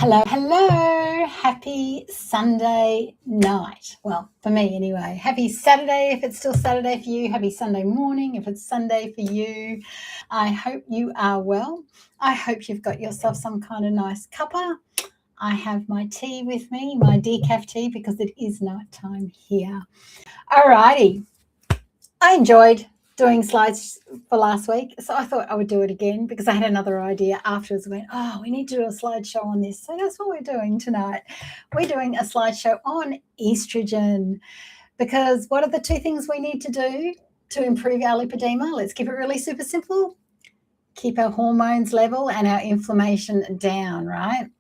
Hello. Happy Sunday night. Well, for me anyway. Happy Saturday if it's still Saturday for you. Happy Sunday morning if it's Sunday for you. I hope you are well. I hope you've got yourself some kind of nice cuppa. I have my tea with me, my decaf tea, because it is night time here. Alrighty. I enjoyed doing slides for last week, so I thought I would do it again because I had another idea afterwards. I went, we need to do a slideshow on this. So that's what we're doing tonight. We're doing a slideshow on estrogen, because what are the two things we need to do to improve our lipedema? Let's keep it really super simple. Keep our hormones level and our inflammation down, right?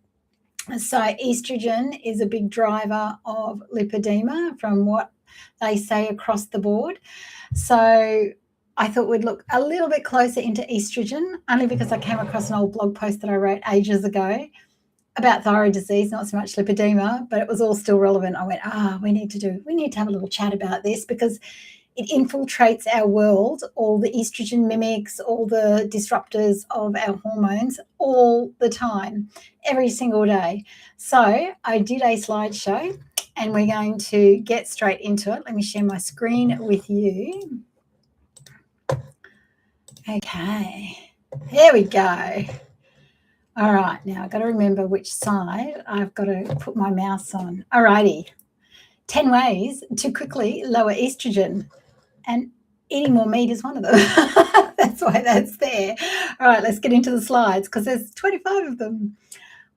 So estrogen is a big driver of lipedema from what they say across the board. So I thought we'd look a little bit closer into estrogen, only because I came across an old blog post that I wrote ages ago about thyroid disease, not so much lipedema, but it was all still relevant. I went, we need to have a little chat about this because it infiltrates our world, all the estrogen mimics, all the disruptors of our hormones all the time, every single day. So I did a slideshow and we're going to get straight into it. Let me share my screen with you. Okay, there we go. All right, now I've got to remember which side I've got to put my mouse on. All righty, 10 ways to quickly lower estrogen, and eating more meat is one of them. That's why that's there. All right, let's get into the slides because there's 25 of them.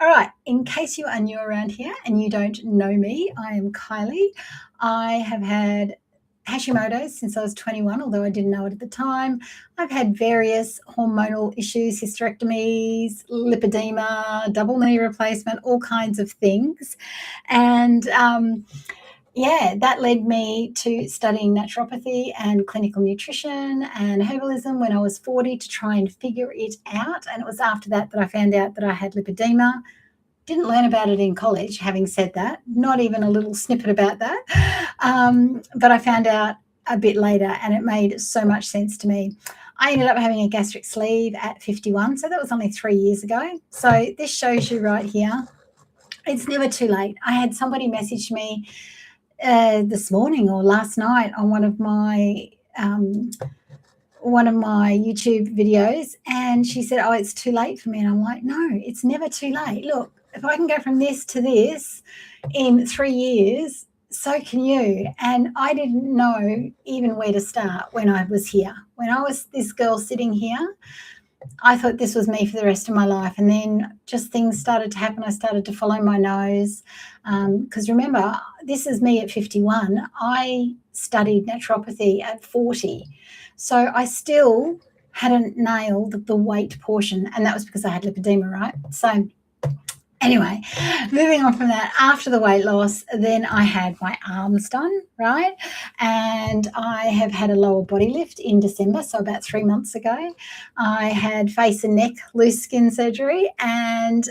All right, in case you are new around here and you don't know me, I am Kylie. I have had Hashimoto's since I was 21, although I didn't know it at the time. I've had various hormonal issues, hysterectomies, lipedema, double knee replacement, all kinds of things. And that led me to studying naturopathy and clinical nutrition and herbalism when I was 40 to try and figure it out. And it was after that I found out that I had lipedema. Didn't learn about it in college, having said that, not even a little snippet about that. But I found out a bit later and it made so much sense to me. I ended up having a gastric sleeve at 51, so that was only 3 years ago. So this shows you right here, it's never too late. I had somebody message me this morning or last night on one of my YouTube videos, and she said, it's too late for me. And I'm like, no, it's never too late. Look, if I can go from this to this in 3 years, so can you. And I didn't know even where to start when I was here. When I was this girl sitting here, I thought this was me for the rest of my life. And then just things started to happen. I started to follow my nose. Because remember, this is me at 51. I studied naturopathy at 40. So I still hadn't nailed the weight portion. And that was because I had lipedema, right? So anyway, moving on from that, after the weight loss, then I had my arms done, right? And I have had a lower body lift in December, so about 3 months ago. I had face and neck loose skin surgery, and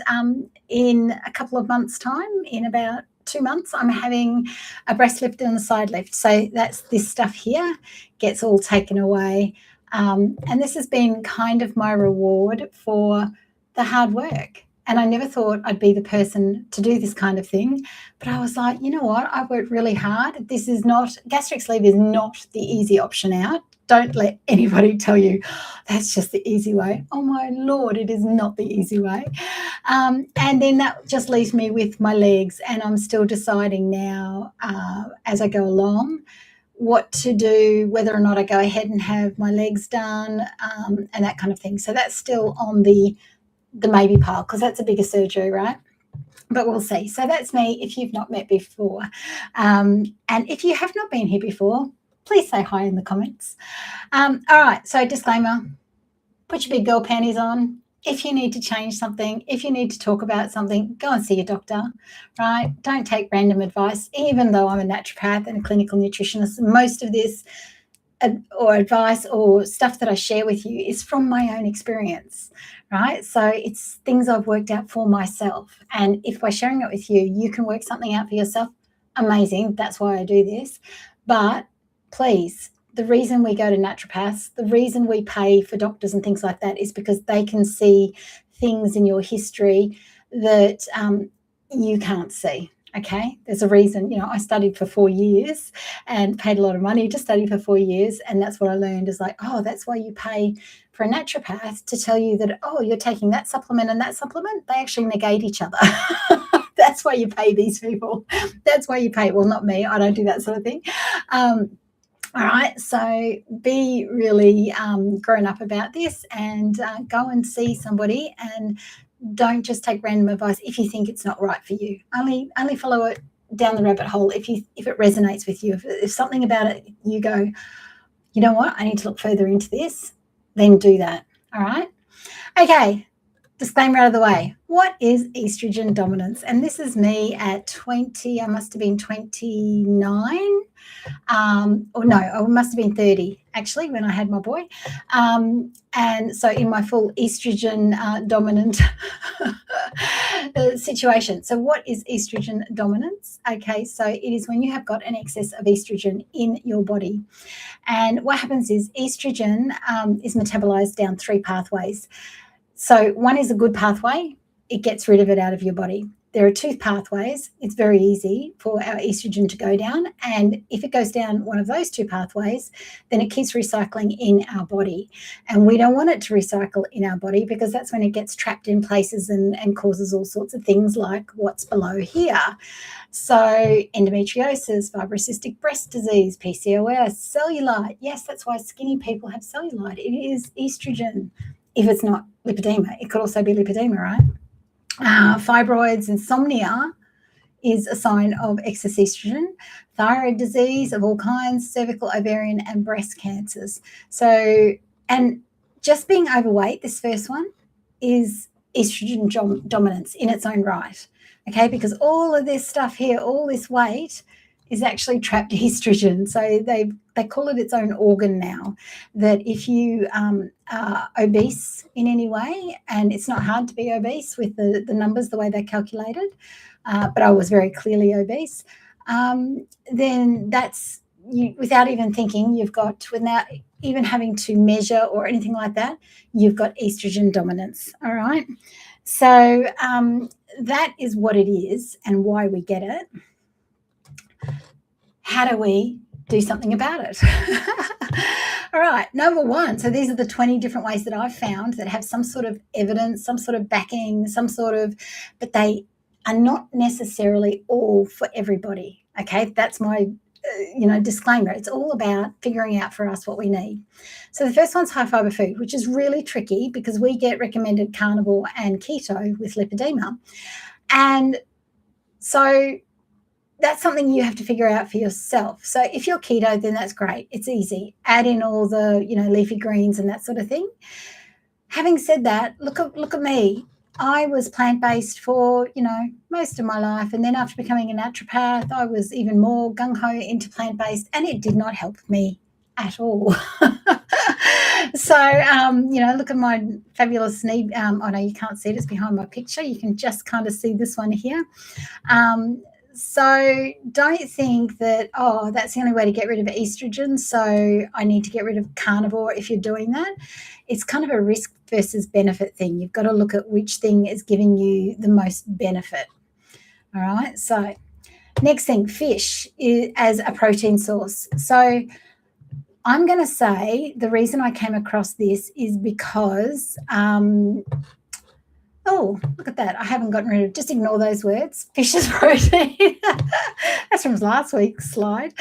in a couple of months' time, in about 2 months, I'm having a breast lift and a side lift. So that's this stuff here gets all taken away. And this has been kind of my reward for the hard work. And I never thought I'd be the person to do this kind of thing. But I was like, you know what? I worked really hard. Gastric sleeve is not the easy option out. Don't let anybody tell you that's just the easy way. Oh, my Lord, it is not the easy way. And then that just leaves me with my legs. And I'm still deciding now as I go along what to do, whether or not I go ahead and have my legs done and that kind of thing. So that's still on the maybe pile because that's a bigger surgery, right? But we'll see. So that's me if you've not met before. And if you have not been here before, please say hi in the comments. All right, so disclaimer, put your big girl panties on. If you need to change something, if you need to talk about something, go and see your doctor, right? Don't take random advice, even though I'm a naturopath and a clinical nutritionist. Most of this or advice or stuff that I share with you is from my own experience, right? So it's things I've worked out for myself. And if by sharing it with you, you can work something out for yourself, amazing. That's why I do this. But please, the reason we go to naturopaths, the reason we pay for doctors and things like that is because they can see things in your history that you can't see. Okay, there's a reason. I studied for 4 years and paid a lot of money to study for 4 years, and that's what I learned is like, oh, that's why you pay for a naturopath to tell you that, oh, you're taking that supplement and that supplement. They actually negate each other. That's why you pay these people. That's why you pay. Well, not me. I don't do that sort of thing. All right, so be really grown up about this and go and see somebody, and don't just take random advice if you think it's not right for you. Only follow it down the rabbit hole if it resonates with you. If something about it you go, you know what, I need to look further into this, then do that. All right. Okay. Disclaimer out of the way. What is estrogen dominance? And this is me at 20. I must have been 29. Or no, I must have been 30 actually when I had my boy. And so in my full estrogen dominant situation. So what is estrogen dominance? Okay, so it is when you have got an excess of estrogen in your body. And what happens is estrogen is metabolized down 3 pathways. So one is a good pathway. It gets rid of it out of your body. There are 2 pathways. It's very easy for our estrogen to go down. And if it goes down one of those 2 pathways, then it keeps recycling in our body. And we don't want it to recycle in our body because that's when it gets trapped in places and causes all sorts of things like what's below here. So endometriosis, fibrocystic breast disease, PCOS, cellulite. Yes, that's why skinny people have cellulite. It is estrogen. If it's not lipedema, it could also be lipedema, right? Fibroids, insomnia is a sign of excess estrogen. Thyroid disease of all kinds, cervical, ovarian, and breast cancers. So, and just being overweight, this first one, is estrogen dominance in its own right. Okay, because all of this stuff here, all this weight, is actually trapped estrogen. So they call it its own organ now, that if you are obese in any way, and it's not hard to be obese with the numbers, the way they're calculated, but I was very clearly obese, then that's, you, without even thinking, you've got, without even having to measure or anything like that, you've got estrogen dominance, all right? So that is what it is and why we get it. How do we do something about it? All right, number 1. So these are the 20 different ways that I've found that have some sort of evidence, some sort of backing, but they are not necessarily all for everybody. Okay, that's my disclaimer. It's all about figuring out for us what we need. So the first one's high fiber food, which is really tricky because we get recommended carnivore and keto with lipedema. And so that's something you have to figure out for yourself. So if you're keto, then that's great. It's easy. Add in all the, leafy greens and that sort of thing. Having said that, look at me. I was plant-based for, most of my life. And then after becoming a naturopath, I was even more gung-ho into plant-based, and it did not help me at all. So, look at my fabulous knee. I know you can't see it. It's behind my picture. You can just kind of see this one here. So don't think that, oh, that's the only way to get rid of estrogen, so I need to get rid of carnivore if you're doing that. It's kind of a risk versus benefit thing. You've got to look at which thing is giving you the most benefit. All right, so next thing, fish as a protein source. So I'm going to say the reason I came across this is because oh, look at that. I haven't gotten rid of, just ignore those words. Fish is protein. That's from last week's slide.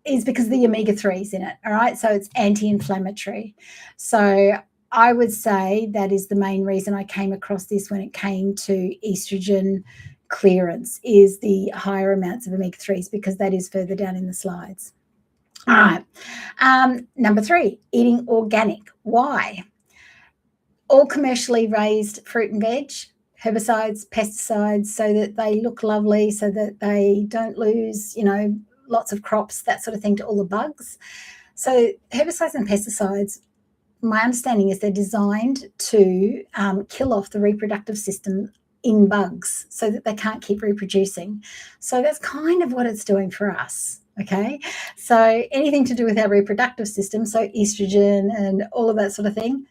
Is because of the omega-3s in it, all right? So it's anti-inflammatory. So I would say that is the main reason I came across this when it came to estrogen clearance, is the higher amounts of omega-3s, because that is further down in the slides. All right. Number 3, eating organic. Why? All commercially raised fruit and veg, herbicides, pesticides, so that they look lovely, so that they don't lose, lots of crops, that sort of thing, to all the bugs. So herbicides and pesticides, my understanding is they're designed to kill off the reproductive system in bugs so that they can't keep reproducing. So that's kind of what it's doing for us. Okay, so anything to do with our reproductive system, so estrogen and all of that sort of thing,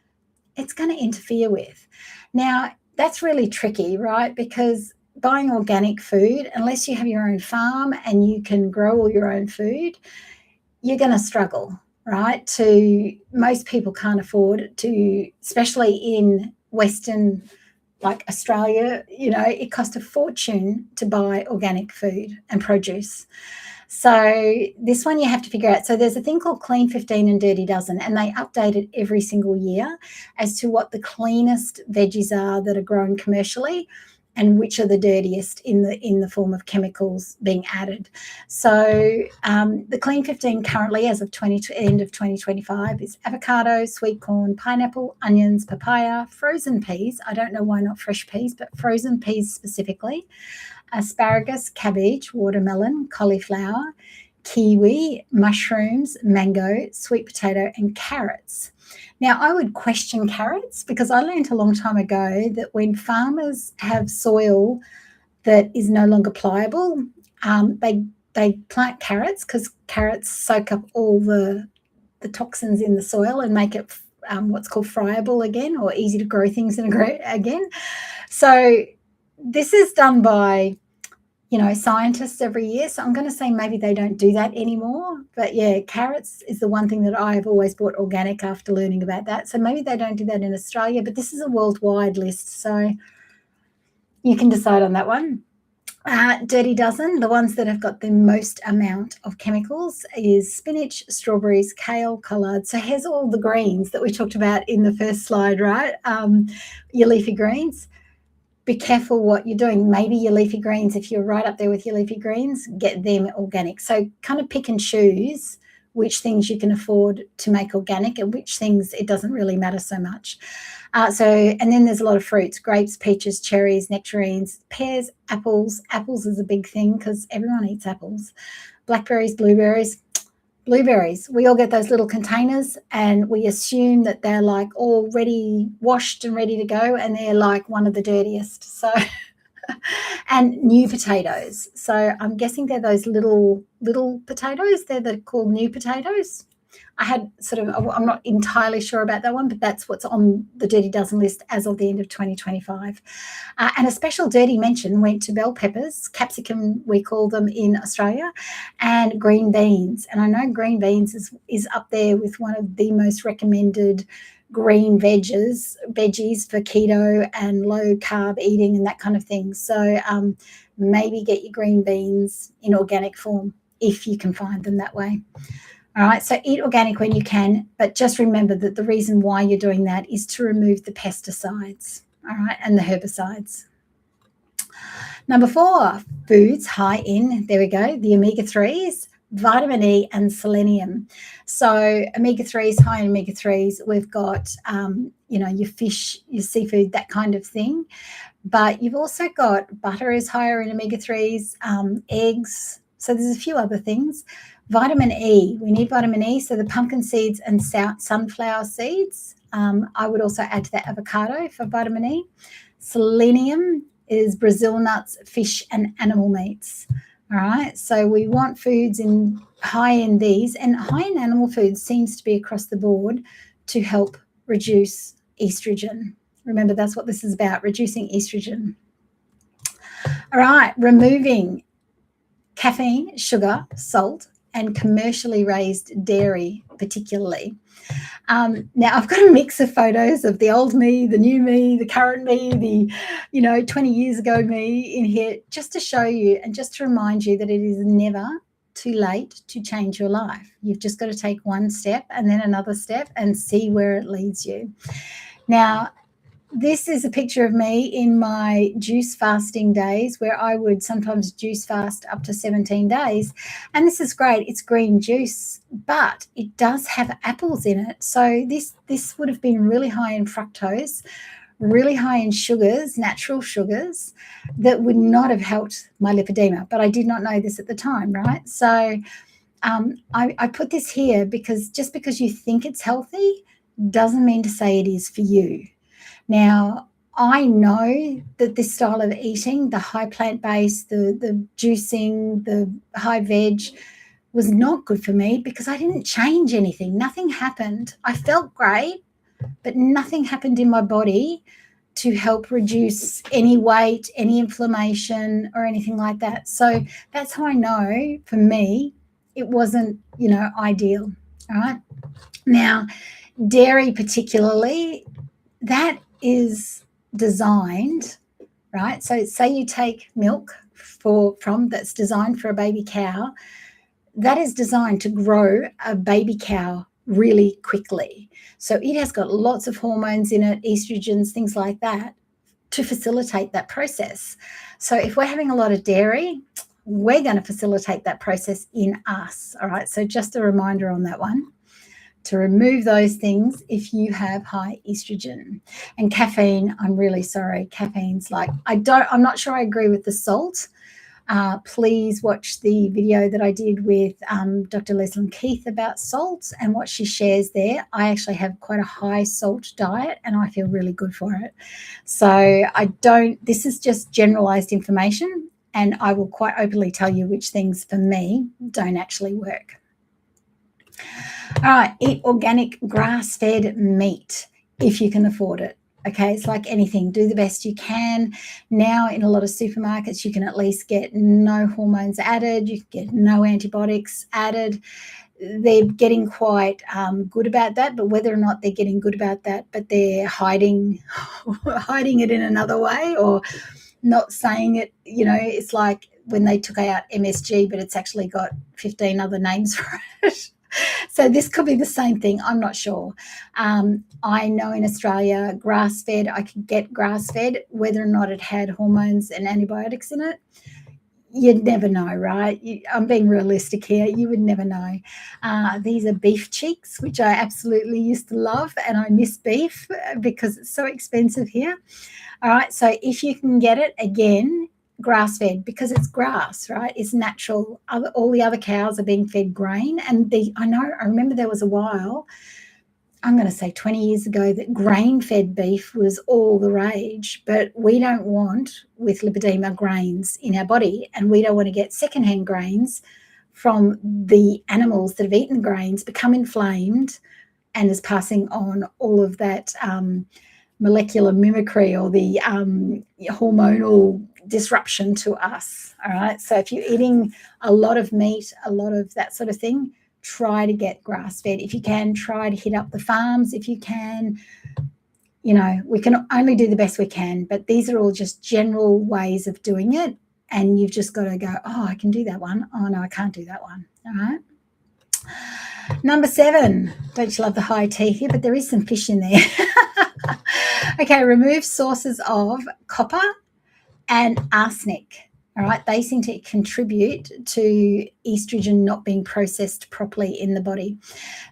it's going to interfere with. Now, that's really tricky, right? Because buying organic food, unless you have your own farm and you can grow all your own food, you're going to struggle, right? Most people can't afford to, especially in Western, like Australia, it costs a fortune to buy organic food and produce. So this one you have to figure out. So there's a thing called Clean 15 and Dirty Dozen, and they update it every single year as to what the cleanest veggies are that are grown commercially and which are the dirtiest in the form of chemicals being added. So the Clean 15 currently, as of end of 2025, is avocado, sweet corn, pineapple, onions, papaya, frozen peas. I don't know why not fresh peas, but frozen peas specifically. Asparagus, cabbage, watermelon, cauliflower, kiwi, mushrooms, mango, sweet potato, and carrots. Now, I would question carrots because I learned a long time ago that when farmers have soil that is no longer pliable, they plant carrots because carrots soak up all the toxins in the soil and make it what's called friable again, or easy to grow things again. So this is done by, scientists every year. So I'm going to say maybe they don't do that anymore. But yeah, carrots is the one thing that I've always bought organic after learning about that. So maybe they don't do that in Australia, but this is a worldwide list. So you can decide on that one. Dirty Dozen, the ones that have got the most amount of chemicals is spinach, strawberries, kale, collard. So here's all the greens that we talked about in the first slide, right? Your leafy greens. Be careful what you're doing. Maybe your leafy greens, if you're right up there with your leafy greens, get them organic. So kind of pick and choose which things you can afford to make organic and which things it doesn't really matter so much. And then there's a lot of fruits: grapes, peaches, cherries, nectarines, pears, apples. Apples is a big thing because everyone eats apples. Blackberries, blueberries. We all get those little containers and we assume that they're like all ready, washed and ready to go, and they're like one of the dirtiest. So and new potatoes. So I'm guessing they're those little potatoes. They're called new potatoes. I'm not entirely sure about that one, but that's what's on the Dirty Dozen list as of the end of 2025. And a special dirty mention went to bell peppers, capsicum, we call them in Australia, and green beans. And I know green beans is up there with one of the most recommended green veggies for keto and low carb eating and that kind of thing. So maybe get your green beans in organic form if you can find them that way. All right, so eat organic when you can, but just remember that the reason why you're doing that is to remove the pesticides, all right, and the herbicides. Number 4, foods high in, there we go, the omega-3s, vitamin E and selenium. So omega-3s, high in omega-3s, we've got, your fish, your seafood, that kind of thing. But you've also got butter is higher in omega-3s, eggs. So there's a few other things. Vitamin E, we need vitamin E. So the pumpkin seeds and sunflower seeds. I would also add to that avocado for vitamin E. Selenium is Brazil nuts, fish, and animal meats. All right, so we want foods high in these, and high in animal foods seems to be across the board to help reduce estrogen. Remember, that's what this is about, reducing estrogen. All right, removing caffeine, sugar, salt, and commercially raised dairy particularly. Now, I've got a mix of photos of the old me, the new me, the current me, the 20 years ago me in here, just to show you and just to remind you that it is never too late to change your life. You've just got to take one step and then another step and see where it leads you. Now, this is a picture of me in my juice fasting days, where I would sometimes juice fast up to 17 days. And this is great. It's green juice, but it does have apples in it. So this would have been really high in fructose, really high in sugars, natural sugars, that would not have helped my lipedema. But I did not know this at the time, right? So I put this here because just because you think it's healthy doesn't mean to say it is for you. Now, I know that this style of eating, the high plant-based, the juicing, the high veg, was not good for me because I didn't change anything. Nothing happened. I felt great, but nothing happened in my body to help reduce any weight, any inflammation or anything like that. So that's how I know, for me, it wasn't, ideal. All right. Now, dairy particularly, that is designed, right? So say you take milk from that's designed for a baby cow, that is designed to grow a baby cow really quickly. So it has got lots of hormones in it, estrogens, things like that, to facilitate that process. So if we're having a lot of dairy, we're going to facilitate that process in us. All right. So just a reminder on that one, to remove those things if you have high estrogen. And caffeine, I'm really sorry. Caffeine's like, I'm not sure I agree with the salt. Please watch the video that I did with Dr. Leslie Keith about salt and what she shares there. I actually have quite a high salt diet and I feel really good for it. So this is just generalized information, and I will quite openly tell you which things for me don't actually work. All right, eat organic grass-fed meat if you can afford it. Okay, it's like anything. Do the best you can. Now, in a lot of supermarkets, you can at least get no hormones added. You can get no antibiotics added. They're getting quite good about that, but whether or not they're getting good about that, but they're hiding it in another way or not saying it, it's like when they took out MSG, but it's actually got 15 other names for it. So this could be the same thing. I'm not sure. I know in Australia, grass-fed, I could get grass-fed, whether or not it had hormones and antibiotics in it. You'd never know, right? I'm being realistic here. You would never know. These are beef cheeks, which I absolutely used to love, and I miss beef because it's so expensive here. All right, so if you can get it, again, grass-fed, because it's grass, right? It's natural. All the other cows are being fed grain. And I remember there was a while, I'm going to say 20 years ago, that grain-fed beef was all the rage. But we don't want, with lipedema, grains in our body, and we don't want to get secondhand grains from the animals that have eaten grains, become inflamed, and is passing on all of that molecular mimicry or the hormonal disruption to us. All right. So if you're eating a lot of meat, a lot of that sort of thing, try to get grass-fed. If you can, try to hit up the farms. If you can, we can only do the best we can, but these are all just general ways of doing it. And you've just got to go, oh, I can do that one. Oh, no, I can't do that one. All right. Number 7, don't you love the high tea here? But there is some fish in there. Okay, remove sources of copper and arsenic. All right, they seem to contribute to estrogen not being processed properly in the body.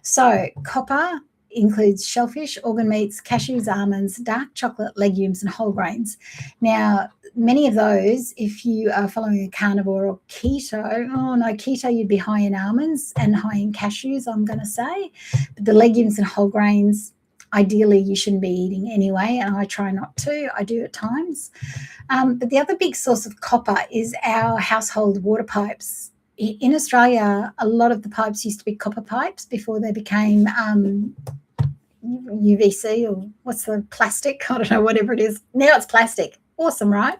So copper includes shellfish, organ meats, cashews, almonds, dark chocolate, legumes, and whole grains. Now, many of those, if you are following a carnivore or keto, you'd be high in almonds and high in cashews, I'm going to say. But the legumes and whole grains, ideally, you shouldn't be eating anyway, and I try not to. I do at times. But the other big source of copper is our household water pipes. In Australia, a lot of the pipes used to be copper pipes before they became UVC, or what's the plastic? I don't know, whatever it is. Now it's plastic. Awesome, right?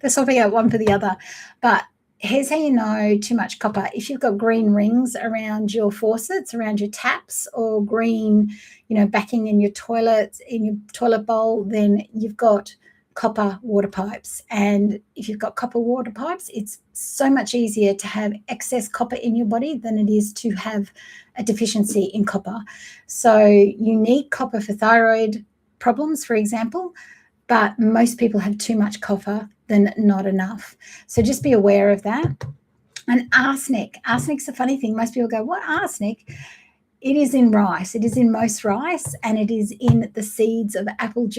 They're swapping out one for the other. But here's how you know too much copper. If you've got green rings around your faucets, around your taps, or green, backing in your toilet bowl, then you've got copper water pipes. And if you've got copper water pipes, it's so much easier to have excess copper in your body than it is to have a deficiency in copper. So you need copper for thyroid problems, for example, but most people have too much copper than not enough. So just be aware of that. And arsenic's a funny thing. Most people go, what arsenic? It is in rice. It is in most rice, and it is in the seeds of apples.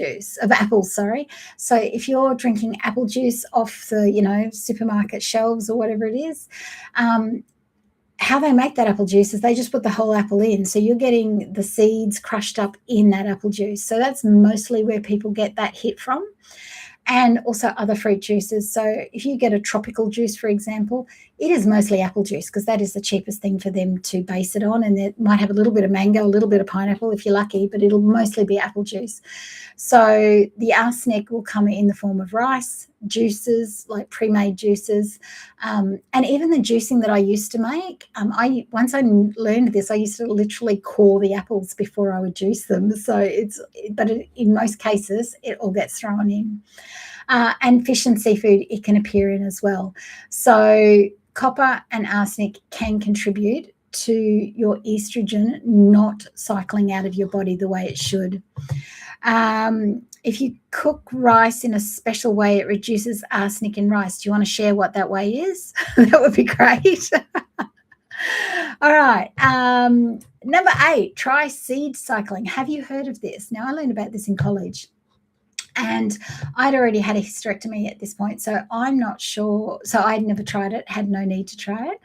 So if you're drinking apple juice off the, supermarket shelves or whatever it is, how they make that apple juice is they just put the whole apple in. So you're getting the seeds crushed up in that apple juice. So that's mostly where people get that hit from. And also other fruit juices. So if you get a tropical juice, for example, It is mostly apple juice because that is the cheapest thing for them to base it on, and it might have a little bit of mango, a little bit of pineapple if you're lucky, but it'll mostly be apple juice. So the arsenic will come in the form of rice, juices, like pre-made juices, and even the juicing that I used to make. Once I learned this, I used to literally core the apples before I would juice them. So in most cases, it all gets thrown in. And fish and seafood, it can appear in as well. So copper and arsenic can contribute to your estrogen not cycling out of your body the way it should. If you cook rice in a special way, it reduces arsenic in rice. Do you want to share what that way is? That would be great. All right. Number 8, try seed cycling. Have you heard of this? Now, I learned about this in college. And I'd already had a hysterectomy at this point, so I'm not sure. So I'd never tried it, had no need to try it.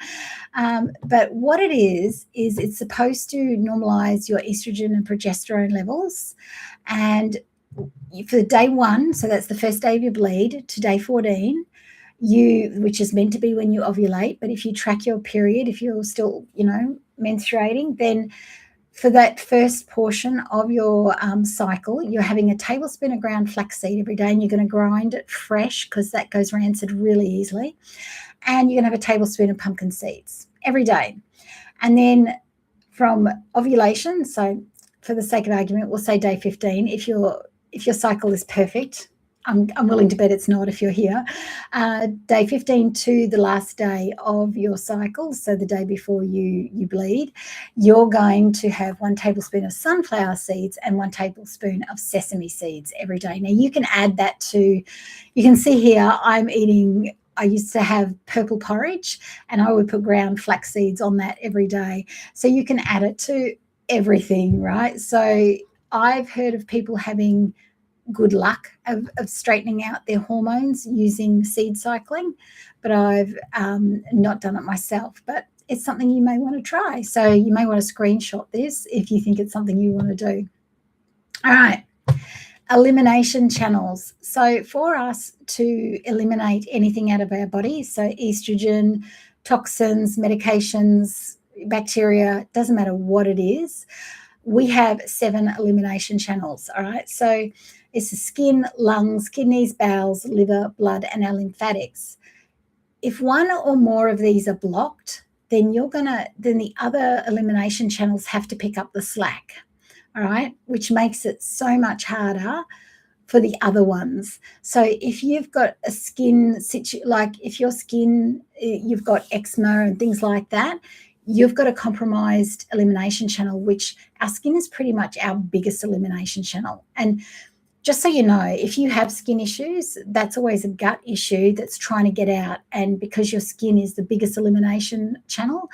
But what it is it's supposed to normalize your estrogen and progesterone levels. And for day 1, so that's the first day of your bleed, to day 14, which is meant to be when you ovulate, but if you track your period, if you're still, menstruating, then for that first portion of your cycle, you're having a tablespoon of ground flaxseed every day, and you're going to grind it fresh because that goes rancid really easily. And you're going to have a tablespoon of pumpkin seeds every day. And then from ovulation, so for the sake of argument, we'll say day 15, if your cycle is perfect, I'm willing to bet it's not if you're here, day 15 to the last day of your cycle, so the day before you bleed, you're going to have 1 tablespoon of sunflower seeds and 1 tablespoon of sesame seeds every day. Now, you can add that to, you can see here, I used to have purple porridge, and I would put ground flax seeds on that every day. So you can add it to everything, right? So I've heard of people having good luck of straightening out their hormones using seed cycling, but I've not done it myself. But it's something you may want to try. So you may want to screenshot this if you think it's something you want to do. All right. Elimination channels. So for us to eliminate anything out of our body, so estrogen, toxins, medications, bacteria, doesn't matter what it is, we have 7 elimination channels. All right. So it's the skin, lungs, kidneys, bowels, liver, blood, and our lymphatics. If one or more of these are blocked, then the other elimination channels have to pick up the slack. All right, which makes it so much harder for the other ones. So if you've got a skin like if your skin, you've got eczema and things like that, you've got a compromised elimination channel, which our skin is pretty much our biggest elimination channel. And just so you know, if you have skin issues, that's always a gut issue that's trying to get out. And because your skin is the biggest elimination channel,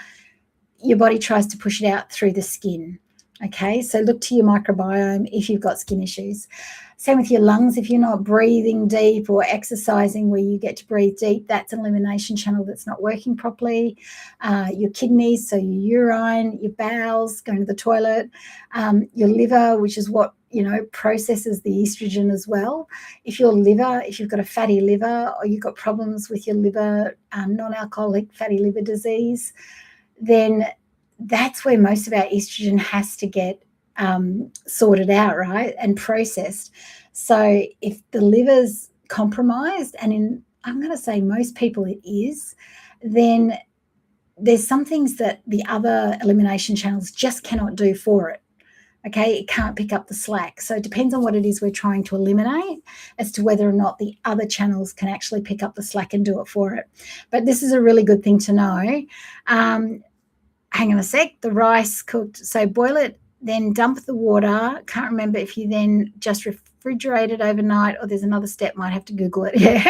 your body tries to push it out through the skin. Okay, so look to your microbiome if you've got skin issues. Same with your lungs. If you're not breathing deep or exercising where you get to breathe deep, that's an elimination channel that's not working properly. Your kidneys, so your urine, your bowels, going to the toilet, your liver, which is what processes the estrogen as well. If you've got a fatty liver, or you've got problems with your liver, non-alcoholic fatty liver disease, then that's where most of our estrogen has to get sorted out, right, and processed. So if the liver's compromised, and I'm going to say most people it is, then there's some things that the other elimination channels just cannot do for it. Okay, it can't pick up the slack. So it depends on what it is we're trying to eliminate as to whether or not the other channels can actually pick up the slack and do it for it. But this is a really good thing to know. Hang on a sec, the rice cooked, so boil it, then dump the water. Can't remember if you then just refrigerate it overnight, or there's another step, might have to Google it. Yeah.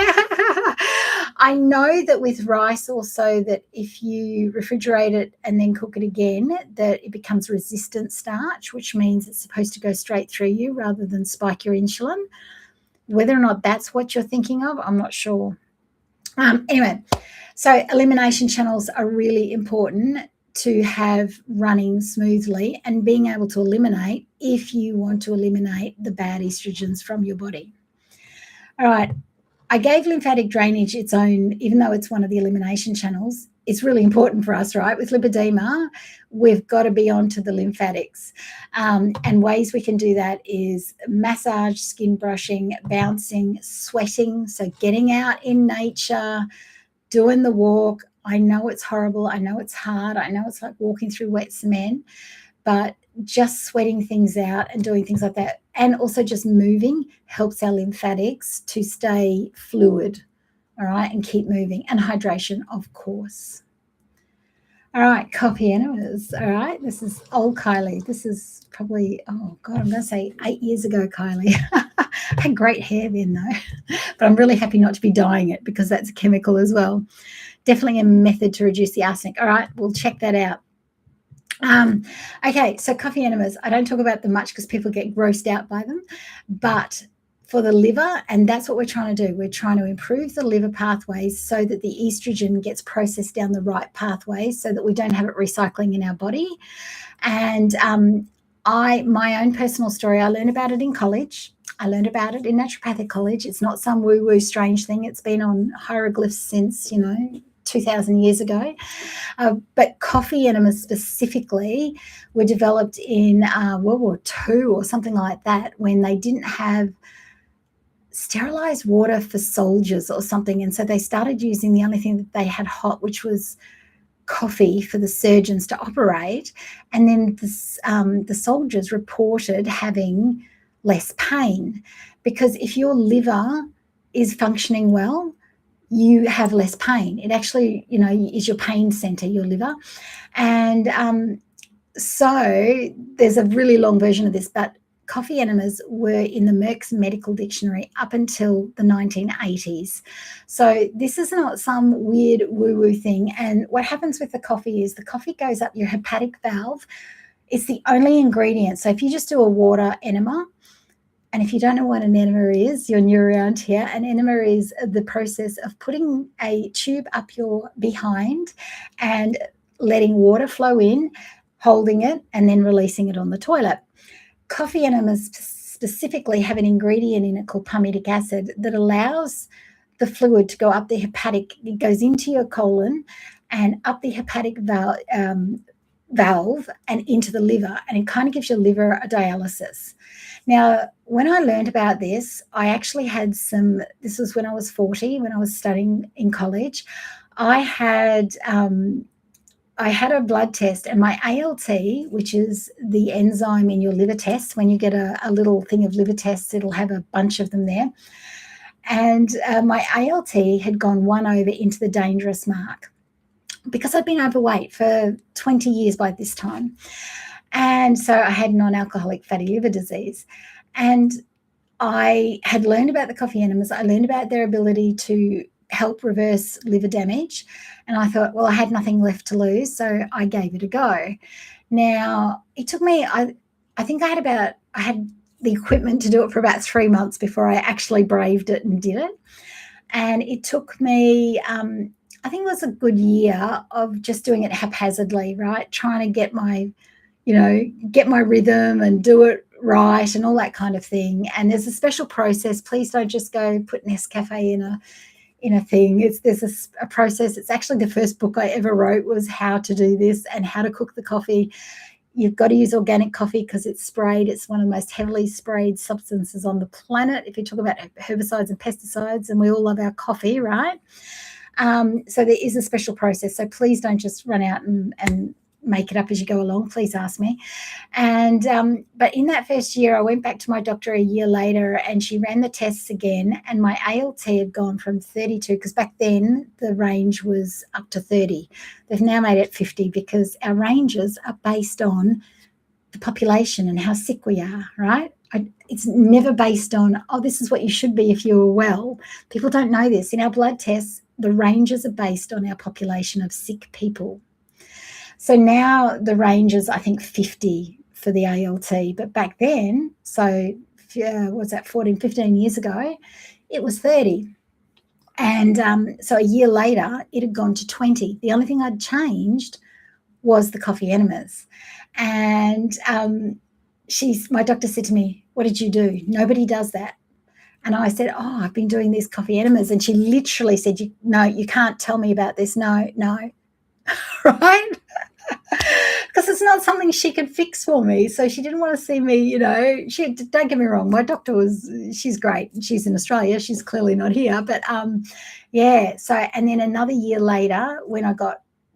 I know that with rice also, that if you refrigerate it and then cook it again, that it becomes resistant starch, which means it's supposed to go straight through you rather than spike your insulin. Whether or not that's what you're thinking of, I'm not sure. Anyway, so elimination channels are really important to have running smoothly and being able to eliminate if you want to eliminate the bad estrogens from your body. All right. I gave lymphatic drainage its own, even though it's one of the elimination channels, it's really important for us, right? With lipedema, we've got to be onto the lymphatics. And ways we can do that is massage, skin brushing, bouncing, sweating. So getting out in nature, doing the walk. I know it's horrible. I know it's hard. I know it's like walking through wet cement, but just sweating things out and doing things like that, and also just moving, helps our lymphatics to stay fluid, all right, and keep moving. And hydration, of course. All right, coffee enemas. All right, this is old Kylie. This is probably, oh God, I'm going to say 8 years ago, Kylie. I had great hair then, though. But I'm really happy not to be dyeing it because that's a chemical as well. Definitely a method to reduce the arsenic. All right, we'll check that out. Okay, so coffee enemas. I don't talk about them much because people get grossed out by them. But for the liver, and that's what we're trying to do. We're trying to improve the liver pathways so that the estrogen gets processed down the right pathways so that we don't have it recycling in our body. And my own personal story, I learned about it in college. I learned about it in naturopathic college. It's not some woo-woo strange thing. It's been on hieroglyphs since, 2,000 years ago. But coffee enemas specifically were developed in World War II or something like that, when they didn't have sterilized water for soldiers or something. And so they started using the only thing that they had hot, which was coffee for the surgeons to operate. And then the soldiers reported having less pain, because if your liver is functioning well, you have less pain. It actually, is your pain center, your liver. And so there's a really long version of this, but coffee enemas were in the Merck's medical dictionary up until the 1980s. So this is not some weird woo-woo thing. And what happens with the coffee is the coffee goes up your hepatic valve. It's the only ingredient. So if you just do a water enema, and if you don't know what an enema is, you're new around here. An enema is the process of putting a tube up your behind and letting water flow in, holding it, and then releasing it on the toilet. Coffee enemas specifically have an ingredient in it called palmitic acid that allows the fluid to go up the hepatic. It goes into your colon and up the hepatic valve and into the liver, and it kind of gives your liver a dialysis. Now, when I learned about this, I actually had this was when I was 40, when I was studying in college. I had a blood test, and my ALT, which is the enzyme in your liver test, when you get a little thing of liver tests, it'll have a bunch of them there. And my ALT had gone 1 over into the dangerous mark, because I'd been overweight for 20 years by this time. And so I had non-alcoholic fatty liver disease. And I had learned about the coffee enemas. I learned about their ability to help reverse liver damage. And I thought, well, I had nothing left to lose, so I gave it a go. Now, it took me, I think I had the equipment to do it for about 3 months before I actually braved it and did it. And it took me, I think it was a good year of just doing it haphazardly, right? Trying to get my rhythm and do it right and all that kind of thing. And there's a special process. Please don't just go put Nescafe in a thing. There's a process. It's actually the first book I ever wrote was how to do this and how to cook the coffee. You've got to use organic coffee because it's sprayed. It's one of the most heavily sprayed substances on the planet. If you talk about herbicides and pesticides, and we all love our coffee, right? So there is a special process. So please don't just run out and make it up as you go along. Please ask me. And but in that first year, I went back to my doctor a year later, and she ran the tests again, and my ALT had gone from 32, because back then the range was up to 30. They've now made it 50, because our ranges are based on the population and how sick we are, right? It's never based on, this is what you should be if you were well. People don't know this. In our blood tests, the ranges are based on our population of sick people. So now the range is, I think, 50 for the ALT. But back then, so was that 14, 15 years ago, it was 30. And so a year later, it had gone to 20. The only thing I'd changed was the coffee enemas. And my doctor said to me, "What did you do? Nobody does that." And I said, "Oh, I've been doing these coffee enemas." And she literally said, "No, you can't tell me about this. No. right? Because it's not something she could fix for me. So she didn't want to see me, don't get me wrong, my doctor she's great. She's in Australia. She's clearly not here. But yeah. So, and then another year later,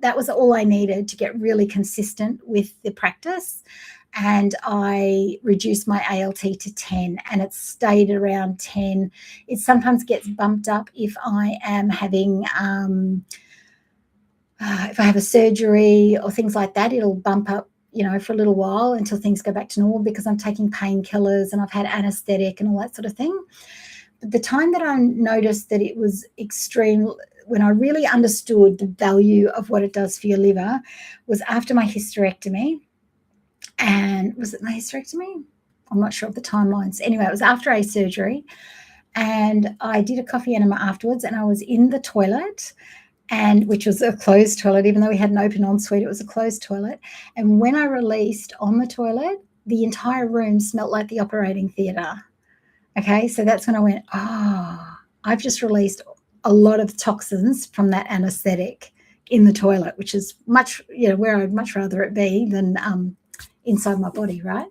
that was all I needed to get really consistent with the practice. And I reduced my ALT to 10, and it stayed around 10. It sometimes gets bumped up if I am having if I have a surgery or things like that, it'll bump up, for a little while until things go back to normal, because I'm taking painkillers and I've had anesthetic and all that sort of thing. But the time that I noticed that it was extreme, when I really understood the value of what it does for your liver, was after my hysterectomy. And was it my hysterectomy? I'm not sure of the timelines. Anyway, it was after a surgery, and I did a coffee enema afterwards, and I was in the toilet, and which was a closed toilet. Even though we had an open ensuite, it was a closed toilet. And when I released on the toilet, the entire room smelled like the operating theatre. Okay, so that's when I went, I've just released a lot of toxins from that anesthetic in the toilet, which is much, where I'd much rather it be than inside my body, right?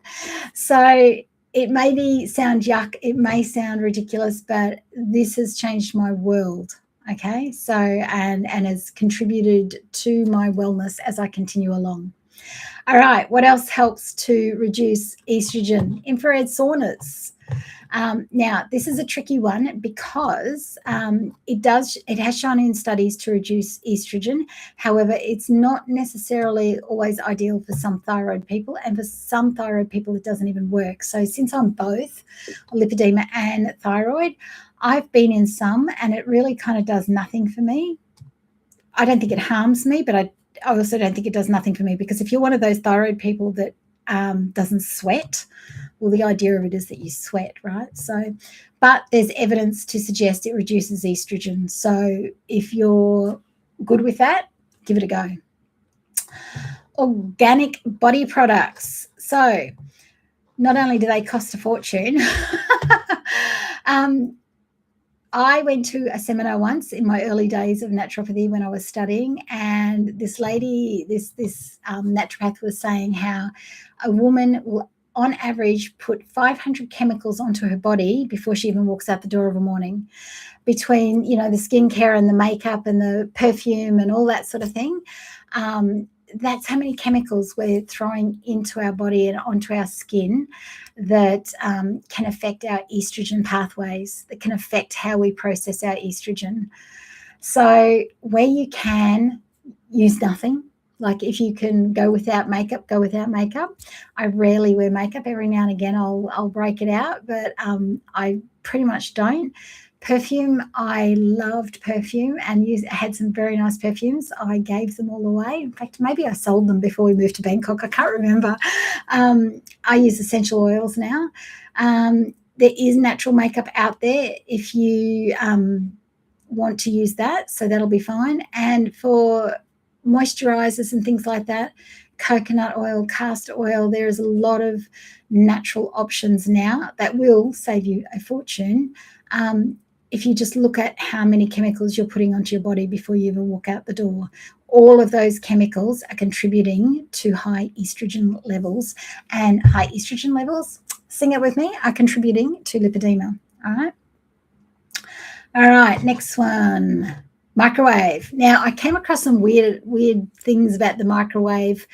So it may sound yuck, it may sound ridiculous, but this has changed my world. Okay, so and has contributed to my wellness as I continue along. All right, what else helps to reduce estrogen? Infrared saunas. Now, this is a tricky one because it has shown in studies to reduce estrogen. However, it's not necessarily always ideal for some thyroid people, and for some thyroid people, it doesn't even work. So since I'm both lipedema and thyroid, I've been in some, and it really kind of does nothing for me. I don't think it harms me, but I also don't think it does nothing for me, because if you're one of those thyroid people that doesn't sweat, well, the idea of it is that you sweat, right? So, but there's evidence to suggest it reduces estrogen. So if you're good with that, give it a go. Organic body products. So not only do they cost a fortune, I went to a seminar once in my early days of naturopathy when I was studying, and this lady, this naturopath, was saying how a woman will, on average, put 500 chemicals onto her body before she even walks out the door of a morning, between the skincare and the makeup and the perfume and all that sort of thing. That's how many chemicals we're throwing into our body and onto our skin that can affect our estrogen pathways, that can affect how we process our estrogen. So where you can, use nothing. Like if you can go without makeup, go without makeup. I rarely wear makeup. Every now and again I'll break it out, but I pretty much don't. Perfume, I loved perfume and had some very nice perfumes. I gave them all away. In fact, maybe I sold them before we moved to Bangkok. I can't remember. I use essential oils now. There is natural makeup out there if you want to use that, so that'll be fine. And for moisturizers and things like that, coconut oil, castor oil, there's a lot of natural options now that will save you a fortune. If you just look at how many chemicals you're putting onto your body before you even walk out the door, all of those chemicals are contributing to high estrogen levels, and high estrogen levels, sing it with me, are contributing to lipedema. All right, next one, microwave. Now, I came across some weird things about the microwave.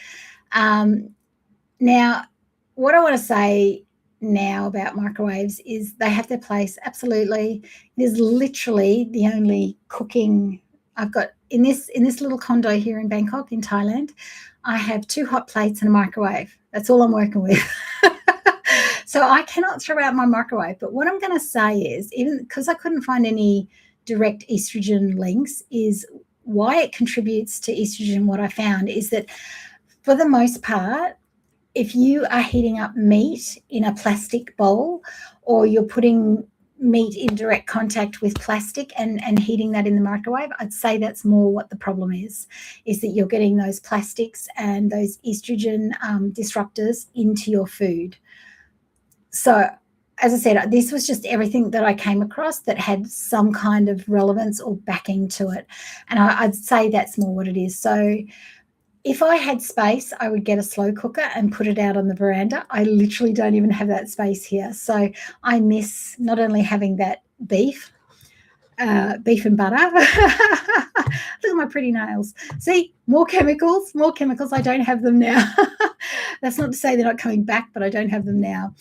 Now, what I want to say now about microwaves is they have their place, absolutely. It is literally the only cooking I've got in this little condo here in Bangkok, in Thailand. I have 2 hot plates and a microwave. That's all I'm working with. So I cannot throw out my microwave. But what I'm going to say is, even because I couldn't find any direct estrogen links, is why it contributes to estrogen. What I found is that for the most part, if you are heating up meat in a plastic bowl, or you're putting meat in direct contact with plastic and heating that in the microwave, I'd say that's more what the problem is that you're getting those plastics and those estrogen disruptors into your food. So as I said, this was just everything that I came across that had some kind of relevance or backing to it. And I'd say that's more what it is. So if I had space, I would get a slow cooker and put it out on the veranda. I literally don't even have that space here. So I miss not only having that beef and butter. Look at my pretty nails. See, more chemicals. I don't have them now. That's not to say they're not coming back, but I don't have them now.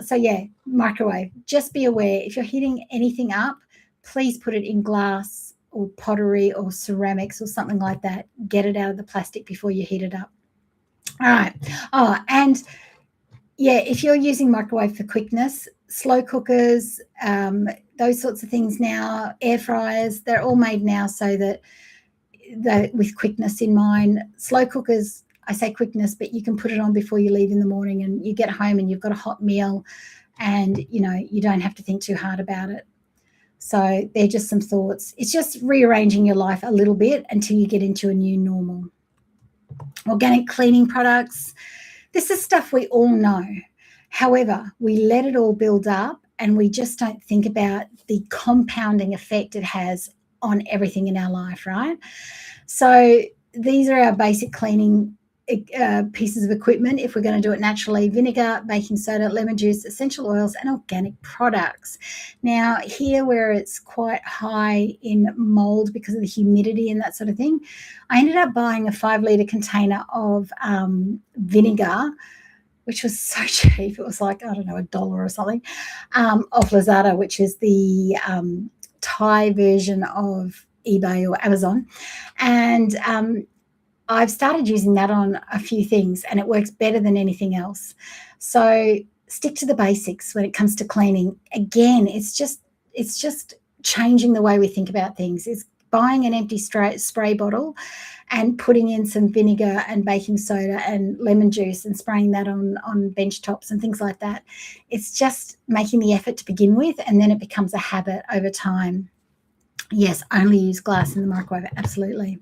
So yeah, microwave. Just be aware, if you're heating anything up, please put it in glass or pottery or ceramics or something like that. Get it out of the plastic before you heat it up. All right. Oh, and yeah, if you're using microwave for quickness, slow cookers, those sorts of things now, air fryers, they're all made now so that with quickness in mind. Slow cookers, I say quickness, but you can put it on before you leave in the morning and you get home and you've got a hot meal and, you don't have to think too hard about it. So they're just some thoughts. It's just rearranging your life a little bit until you get into a new normal. Organic cleaning products. This is stuff we all know. However, we let it all build up and we just don't think about the compounding effect it has on everything in our life, right? So these are our basic cleaning pieces of equipment if we're going to do it naturally: vinegar, baking soda, lemon juice, essential oils, and organic products. Now here, where it's quite high in mold because of the humidity and that sort of thing, I ended up buying a 5-litre container of vinegar, which was so cheap. It was like, I don't know, $1 or something, off Lazada, which is the Thai version of eBay or Amazon. And I've started using that on a few things and it works better than anything else. So stick to the basics when it comes to cleaning. Again, it's just changing the way we think about things. It's buying an empty spray bottle and putting in some vinegar and baking soda and lemon juice and spraying that on bench tops and things like that. It's just making the effort to begin with, and then it becomes a habit over time. Yes, only use glass in the microwave, absolutely.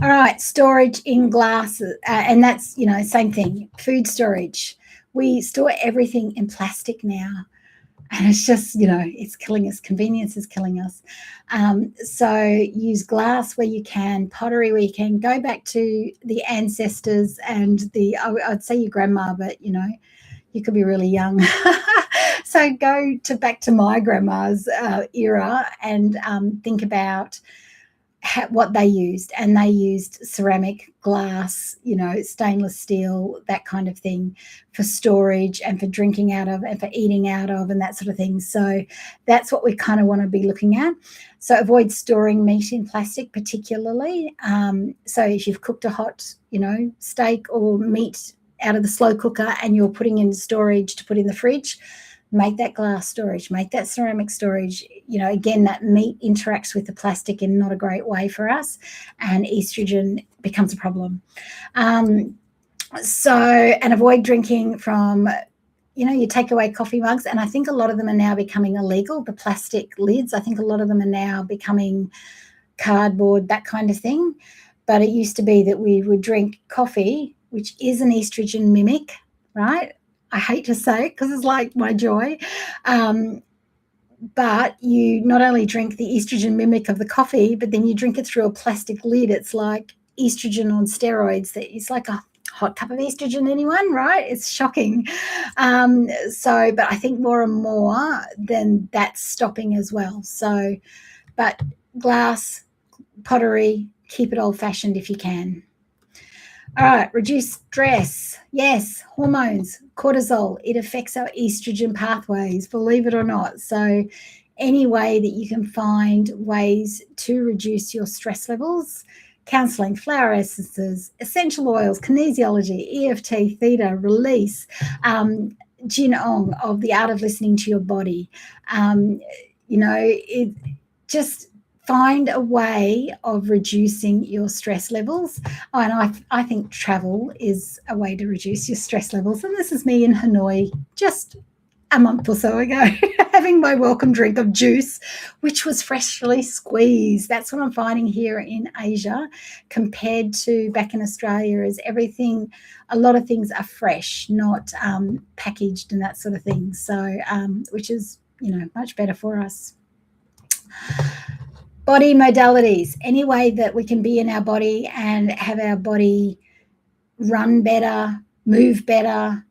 All right, storage in glass, and that's, same thing, food storage. We store everything in plastic now, and it's just, it's killing us. Convenience is killing us. So use glass where you can, pottery where you can. Go back to the ancestors and I'd say your grandma, but, you could be really young. So go back to my grandma's era and think about what they used. And they used ceramic, glass, stainless steel, that kind of thing, for storage and for drinking out of and for eating out of and that sort of thing. So that's what we kind of want to be looking at. So avoid storing meat in plastic particularly. So if you've cooked a hot, steak or meat out of the slow cooker and you're putting in storage to put in the fridge, make that glass storage, make that ceramic storage. Again, that meat interacts with the plastic in not a great way for us, and estrogen becomes a problem. And avoid drinking from, your takeaway coffee mugs. And I think a lot of them are now becoming illegal. The plastic lids, I think a lot of them are now becoming cardboard, that kind of thing. But it used to be that we would drink coffee, which is an estrogen mimic, right? I hate to say it because it's like my joy. But you not only drink the estrogen mimic of the coffee, but then you drink it through a plastic lid. It's like estrogen on steroids. It's like a hot cup of estrogen, anyone, right? It's shocking. But I think more and more then that's stopping as well. So, but glass, pottery, keep it old-fashioned if you can. All right, reduce stress. Yes, hormones, cortisol, it affects our estrogen pathways, believe it or not. So any way that you can find ways to reduce your stress levels, counseling, flower essences, essential oils, kinesiology, EFT, theta, release, Jin Ong of the art of listening to your body. It just find a way of reducing your stress levels. Oh, and I think travel is a way to reduce your stress levels. And this is me in Hanoi, just a month or so ago, having my welcome drink of juice, which was freshly squeezed. That's what I'm finding here in Asia compared to back in Australia is everything, a lot of things are fresh, not packaged and that sort of thing. So, which is, much better for us. Body modalities, any way that we can be in our body and have our body run better, move better,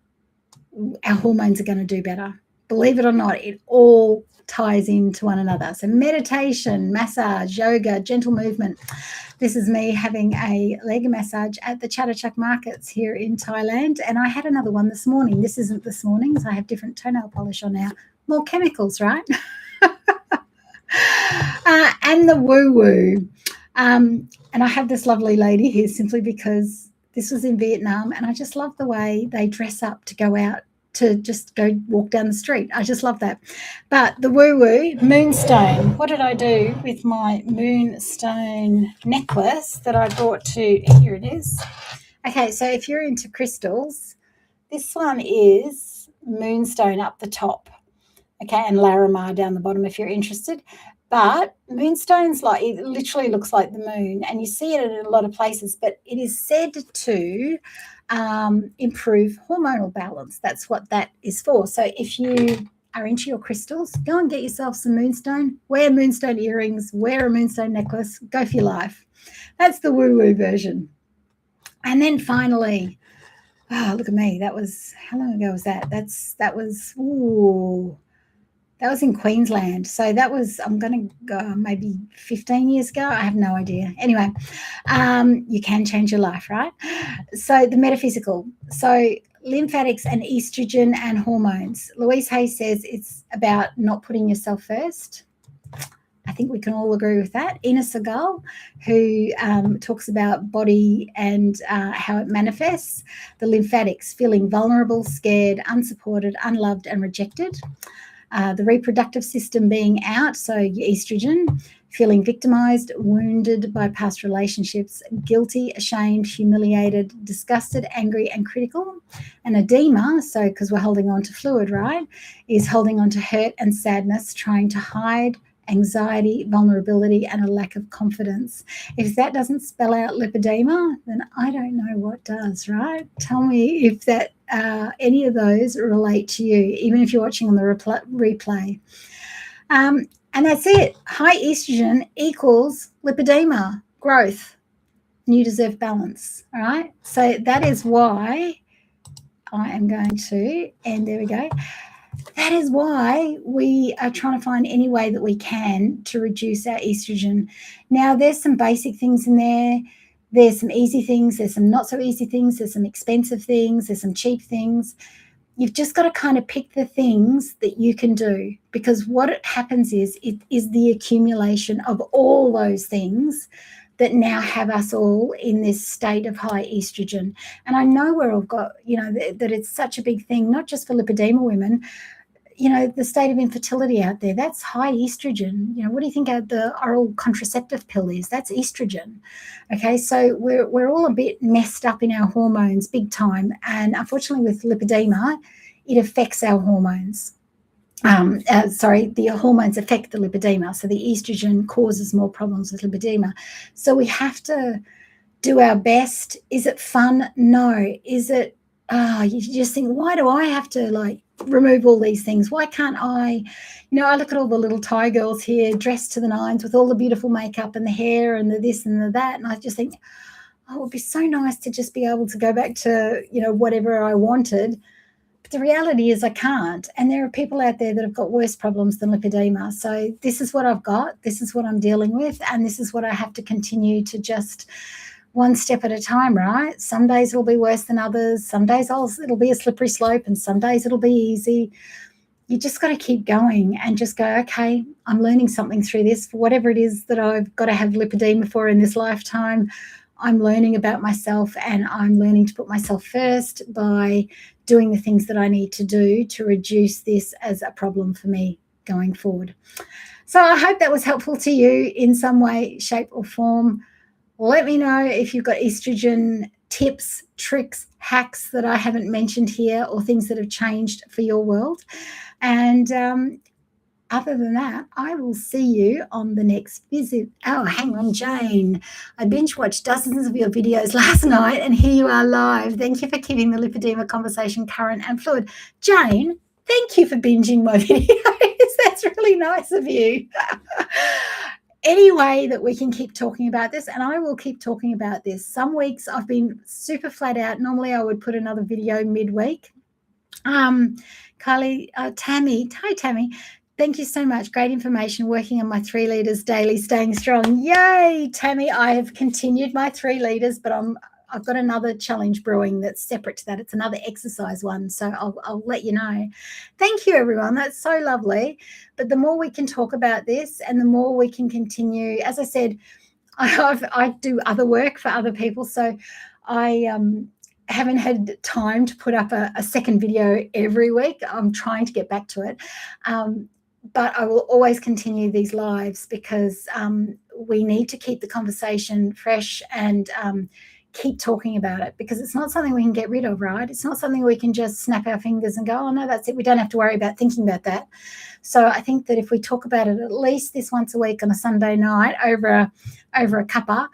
our hormones are going to do better. Believe it or not, it all ties into one another. So meditation, massage, yoga, gentle movement. This is me having a leg massage at the Chatuchak markets here in Thailand. And I had another one this morning. This isn't this morning, so I have different toenail polish on now. More chemicals, right? And the woo-woo. And I have this lovely lady here simply because this was in Vietnam, and I just love the way they dress up to go out to just go walk down the street. I just love that. But the woo-woo, moonstone. What did I do with my moonstone necklace that I brought to, here it is. Okay, so if you're into crystals, this one is moonstone up the top. Okay, and Larimar down the bottom if you're interested. But moonstone's like, it literally looks like the moon, and you see it in a lot of places, but it is said to improve hormonal balance. That's what that is for. So if you are into your crystals, go and get yourself some moonstone, wear moonstone earrings, wear a moonstone necklace, go for your life. That's the woo-woo version. And then finally, look at me. That was, how long ago was that? That was in Queensland. So that was, I'm going to go maybe 15 years ago. I have no idea. Anyway, you can change your life, right? So the metaphysical. So lymphatics and estrogen and hormones. Louise Hay says it's about not putting yourself first. I think we can all agree with that. Ina Segal, who talks about body and how it manifests. The lymphatics, feeling vulnerable, scared, unsupported, unloved, and rejected. The reproductive system being out, so your estrogen, feeling victimized, wounded by past relationships, guilty, ashamed, humiliated, disgusted, angry, and critical. And edema, so because we're holding on to fluid, right, is holding on to hurt and sadness, trying to hide anxiety, vulnerability, and a lack of confidence. If that doesn't spell out lipedema, then I don't know what does, right? Tell me if that any of those relate to you, even if you're watching on the replay. And that's it. High estrogen equals lipedema, growth, and you deserve balance, all right? So that is why I am going to, and there we go. That is why we are trying to find any way that we can to reduce our estrogen. Now, there's some basic things in there. There's some easy things. There's some not so easy things. There's some expensive things. There's some cheap things. You've just got to kind of pick the things that you can do, because what happens is it is the accumulation of all those things that now have us all in this state of high estrogen. And I know we're all got, that it's such a big thing, not just for lipedema women, the state of infertility out there, that's high estrogen. What do you think the oral contraceptive pill is? That's estrogen. Okay, so we're all a bit messed up in our hormones big time. And unfortunately with lipedema, it affects our hormones. The hormones affect the lipedema. So the estrogen causes more problems with lipedema. So we have to do our best. Is it fun? No. Is it, you just think, why do I have to remove all these things? Why can't I, I look at all the little Thai girls here dressed to the nines with all the beautiful makeup and the hair and the this and the that. And I just think, it would be so nice to just be able to go back to, whatever I wanted. But the reality is I can't. And there are people out there that have got worse problems than lipedema. So this is what I've got. This is what I'm dealing with. And this is what I have to continue to just one step at a time, right? Some days it'll be worse than others. Some days it'll be a slippery slope, and some days it'll be easy. You just got to keep going and just go, okay, I'm learning something through this. For whatever it is that I've got to have lipedema for in this lifetime, I'm learning about myself, and I'm learning to put myself first by doing the things that I need to do to reduce this as a problem for me going forward. So I hope that was helpful to you in some way, shape, or form. Let me know if you've got estrogen tips, tricks, hacks that I haven't mentioned here, or things that have changed for your world. And other than that, I will see you on the next visit. Oh, hang on, Jane. I binge watched dozens of your videos last night, and here you are live. Thank you for keeping the lipedema conversation current and fluid. Jane, thank you for binging my videos. That's really nice of you. Any way that we can keep talking about this, and I will keep talking about this. Some weeks I've been super flat out. Normally I would put another video midweek. Kylie, Tammy, hi Tammy. Thank you so much. Great information. Working on my 3 liters daily, staying strong. Yay, Tammy. I have continued my 3 liters, but I've got another challenge brewing that's separate to that. It's another exercise one. So I'll let you know. Thank you, everyone. That's so lovely. But the more we can talk about this and the more we can continue, as I said, I do other work for other people. So I haven't had time to put up a second video every week. I'm trying to get back to it. But I will always continue these lives because we need to keep the conversation fresh and keep talking about it, because it's not something we can get rid of, right? It's not something we can just snap our fingers and go, oh, no, that's it. We don't have to worry about thinking about that. So I think that if we talk about it at least this once a week on a Sunday night over a cuppa,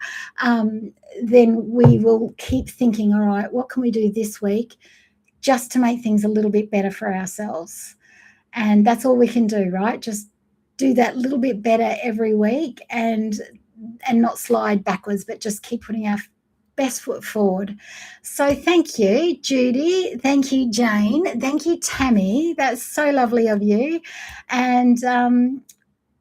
then we will keep thinking, all right, what can we do this week just to make things a little bit better for ourselves? And that's all we can do, right? Just do that little bit better every week and not slide backwards, but just keep putting our best foot forward. So thank you, Judy. Thank you, Jane. Thank you, Tammy. That's so lovely of you. And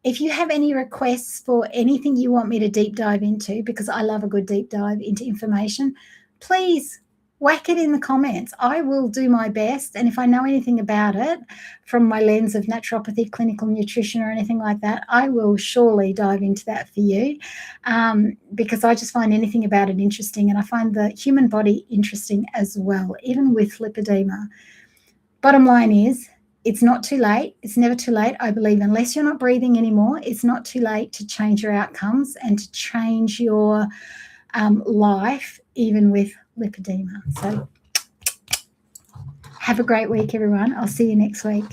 if you have any requests for anything you want me to deep dive into, because I love a good deep dive into information, please whack it in the comments. I will do my best. And if I know anything about it from my lens of naturopathy, clinical nutrition, or anything like that, I will surely dive into that for you, because I just find anything about it interesting. And I find the human body interesting as well, even with lipedema. Bottom line is, it's not too late. It's never too late. I believe unless you're not breathing anymore, it's not too late to change your outcomes and to change your life, even with lipedema. So have a great week, everyone. I'll see you next week.